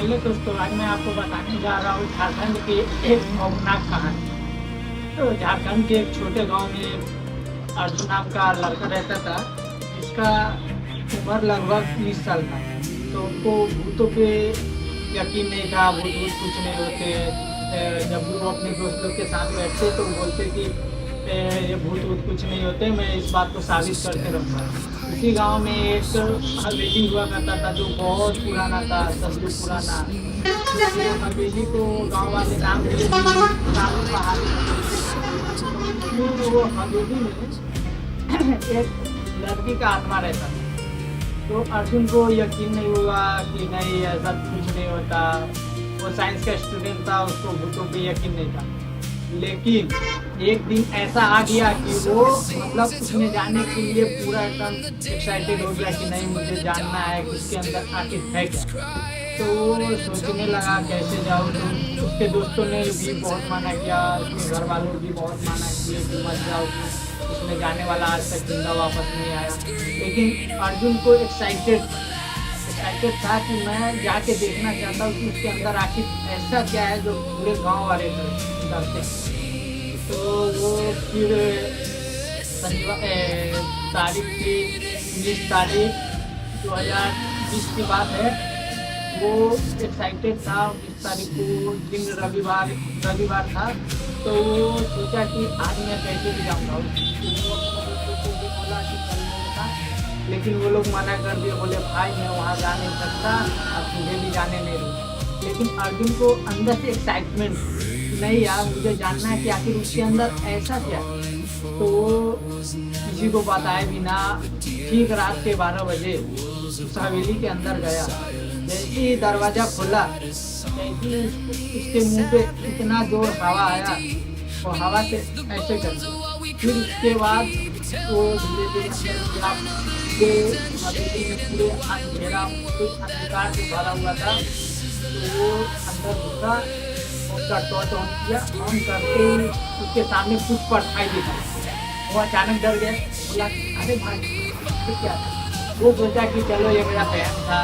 Hello दोस्तों, आज मैं आपको बताने जा रहा हूँ झारखंड की एक खौफनाक कहानी। तो झारखंड के एक छोटे गांव में अर्जुन नाम का लड़का रहता था, जिसका उम्र लगभग 30 साल था। तो उनको भूतों पे यकीन नहीं था, भूत भूत कुछ नहीं होते। जब भी वो अपने दोस्त लोग के साथ बैठते तो बोलते कि ये भूत भूत कुछ नहीं होते, मैं इस बात को साबित करते रहूँगा। उसी गांव में एक हवेली हुआ करता था जो बहुत पुराना था, सदियों पुराना। तो वो हवेली को गांव वाले नाम दिए काली पहाड़ी हवेली। तो उसमें वो हवेली में एक लड़की का आत्मा रहता था। तो अर्जुन को यकीन नहीं हुआ कि नहीं, ऐसा कुछ नहीं होता। वो साइंस का स्टूडेंट था, उसको भूतों पे यकीन नहीं था। लेकिन एक दिन ऐसा आ गया कि वो मतलब उसमें जाने के लिए पूरा एकदम एक्साइटेड हो गया कि नहीं, मुझे जानना है कि उसके अंदर आखिर है क्या। तो वो सोचने लगा कैसे जाऊँ। तो उसके दोस्तों ने भी बहुत मना किया, उसके घर वालों भी बहुत मना किए कि मत जाओ, उसमें जाने वाला आज तक जिंदा वापस नहीं आया। लेकिन अर्जुन को एक्साइटेड था कि मैं जाके देखना चाहता हूँ कि उसके अंदर आखिर ऐसा क्या है जो पूरे गांव वाले डरते हैं। तो वो फिर शनिवार तारीख थी 19 तारीख 2020 की बात है। वो एक्साइटेड था। 20 तारीख को दिन रविवार था। तो वो सोचा कि आज मैं कैसे भी जाऊँगा। वो अपने दोस्तों को भी बोला कि चलने का, लेकिन वो लोग मना कर दिए, बोले भाई मैं वहाँ जा नहीं सकता और तुझे भी जाने नहीं दूँ। लेकिन अर्जुन को अंदर से एक्साइटमेंट, नहीं यार मुझे जानना है कि आखिर उसके अंदर ऐसा क्या है। तो वो किसी को बताए बिना ठीक रात के 12 बजे उस हवेली के अंदर गया। जैसे ही दरवाजा खोला, जैसे ही उसके मुंह पे इतना जोर हवा आया, और हवा से ऐसे कर दिया। फिर उसके बाद वो धीरे धीरे अंदर गया। के हवेली में पूरे अंधेरा, पूरे अंधकार से भरा हुआ था। तो वो अंदर घुसा, उसका टॉर्च ऑन किया। ऑन करते ही उसके सामने कुछ दिखाई दिया। वो अचानक डर गया, बोला अरे भाई ये क्या था। वो सोचा कि चलो ये मेरा बहन था,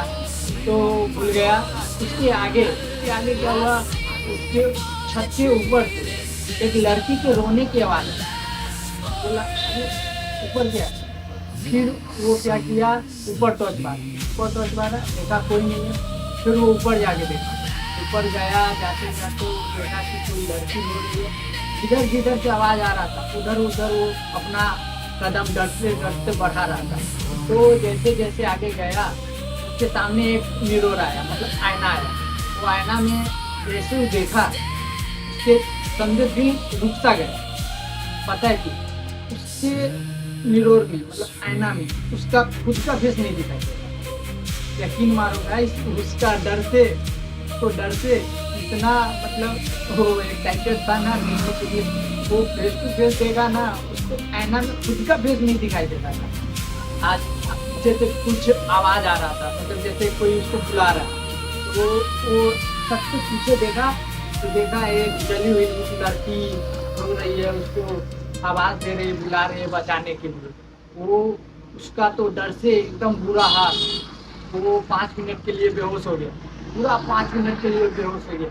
तो भूल गया। उसके आगे क्या हुआ, उसके छत के ऊपर से एक लड़की के रोने की आवाज़ आई। बोला अरे ऊपर क्या। फिर वो क्या किया, ऊपर टॉर्च मारा, देखा कोई नहीं है। फिर वो ऊपर जाके देखा, ऊपर गया। जाते जाते वो देखा कि कोई लड़की रो रही है। जिधर जिधर से आवाज़ आ रहा था उधर उधर वो अपना कदम डरते डरते बढ़ा रहा था। तो जैसे जैसे आगे गया, उसके सामने एक मिरर आया, मतलब आईना आया। वो आईना में जैसे वो देखा, उसके संदेश भी रुक सा गया। पता है कि उससे मिरर में, मतलब आईना में, उसका खुद का फेस नहीं दिखाई देता। यकीन मारो गाइस, उसका डर से इतना, मतलब वो एक्साइटेड था ना देखने के लिए। वो फेस टू फेस देखा ना, उसको आईना में खुद का फेस नहीं दिखाई देता था। आज पीछे से कुछ आवाज़ आ रहा था, मतलब जैसे कोई उसको बुला रहा है। तो वो सबसे पीछे देखा, तो देखा एक जली हुई लड़की रो रही है, उसको आवाज़ दे रही है, बुला रही है बचाने के लिए। वो उसका तो डर से एकदम बुरा हाल। वो 5 मिनट के लिए बेहोश हो गया, पूरा 5 मिनट के लिए बेहोश हो गया।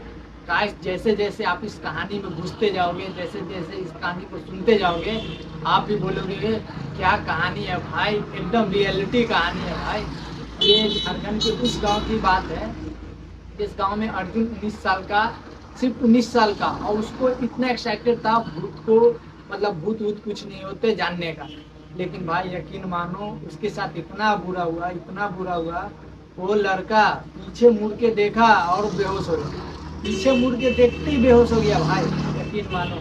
गाइस, जैसे जैसे आप इस कहानी में घुसते जाओगे, जैसे जैसे इस कहानी को सुनते जाओगे, आप भी बोलोगे क्या कहानी है भाई, एकदम रियलिटी कहानी है भाई। ये झारखंड के उस गांव की बात है। इस गांव में अर्जुन 19 साल का, सिर्फ 19 साल का, और उसको इतना एक्साइटेड था भूत को, मतलब भूत भूत कुछ नहीं होते जानने का। लेकिन भाई यकीन मानो, उसके साथ इतना बुरा हुआ। वो लड़का पीछे मुड़ के देखा और बेहोश हो गया। पीछे मुड़ के देखते ही बेहोश हो गया भाई, यकीन मानो।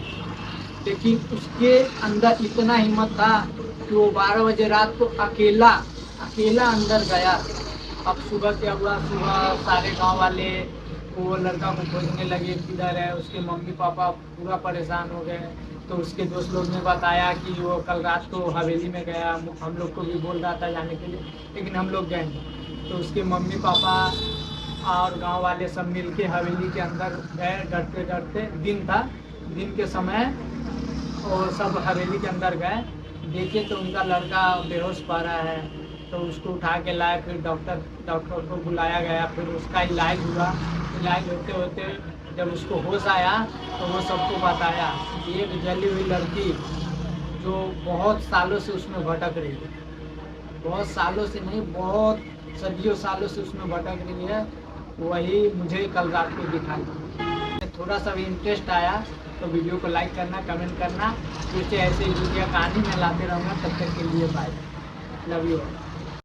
लेकिन उसके अंदर इतना हिम्मत था कि वो 12 बजे रात को अकेला अंदर गया। अब सुबह क्या हुआ, सुबह सारे गांव वाले वो लड़का को खोजने लगे, किधर है। उसके मम्मी पापा पूरा परेशान हो गए। तो उसके दोस्त लोग ने बताया कि वो कल रात को हवेली में गया। हम लोग को भी बोल रहा था जाने के लिए, लेकिन हम लोग गए नहीं। तो उसके मम्मी पापा और गांव वाले सब मिलके हवेली के अंदर गए, डरते डरते। दिन था, दिन के समय और सब हवेली के अंदर गए। देखे तो उनका लड़का बेहोश पा रहा है। तो उसको उठा के लाए, फिर डॉक्टर को बुलाया गया, फिर उसका इलाज हुआ। इलाज होते होते जब उसको होश आया तो वो सबको बताया कि एक जली हुई लड़की जो बहुत सालों से उसमें भटक रही है, बहुत सालों से नहीं, बहुत सदियों सालों से उसमें भटक रही है, वही मुझे कल रात को दिखाई। थोड़ा सा भी इंटरेस्ट आया तो वीडियो को लाइक करना, कमेंट करना, फिर से ऐसे ही वीडियो कहानी में लाते रहूँगा। तब तक के लिए बाय, लव यू।